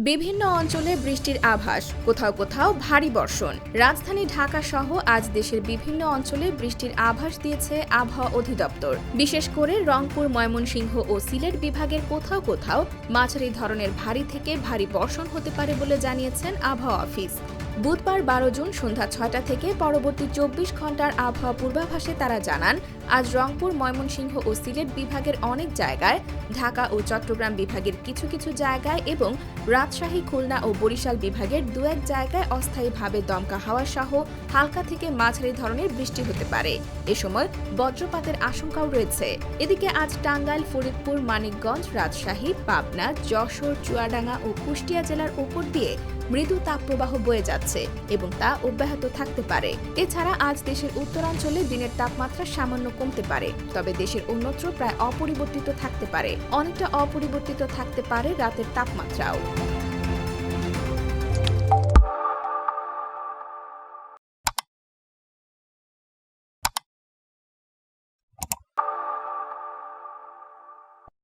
বিভিন্ন অঞ্চলে বৃষ্টির আভাস, কোথাও কোথাও ভারী বর্ষণ। রাজধানী ঢাকা সহ আজ দেশের বিভিন্ন অঞ্চলে বৃষ্টির আভাস দিয়েছে আবহাওয়া অধিদপ্তর। বিশেষ করে রংপুর, ময়মনসিংহ ও সিলেট বিভাগের কোথাও কোথাও মাঝারি ধরনের ভারী থেকে ভারী বর্ষণ হতে পারে বলে জানিয়েছেন আবহাওয়া অফিস। বুধবার 12 জুন সন্ধ্যা 6টা থেকে পরবর্তী 24 ঘন্টার আবহাওয়া পূর্বাভাসে তারা জানান, আজ রংপুর, ময়মনসিংহ ও সিলেট বিভাগের অনেক জায়গায়, ঢাকা ও চট্টগ্রাম বিভাগের কিছু কিছু জায়গায় এবং রাজশাহী, খুলনা ও বরিশাল বিভাগের দু-এক জায়গায় অস্থায়ীভাবে দমকা হাওয়া সহ হালকা থেকে মাঝারি ধরনের বৃষ্টি হতে পারে। এ সময় বজ্রপাতের আশঙ্কাও রয়েছে। এদিকে আজ টাঙ্গাইল, ফরিদপুর, মানিকগঞ্জ, রাজশাহী, পাবনা, যশোর, চুয়াডাঙ্গা ও কুষ্টিয়া জেলার উপর দিয়ে মৃদু তাপপ্রবাহ বয়ে যাচ্ছে এবং তা অব্যাহত থাকতে পারে। এছাড়া আজ দেশের উত্তরাঞ্চলে দিনের তাপমাত্রা সামান্য কমতে পারে, তবে দেশের অন্যত্র প্রায় অপরিবর্তিত থাকতে পারে। অনেকটা অপরিবর্তিত থাকতে পারে রাতের তাপমাত্রাও।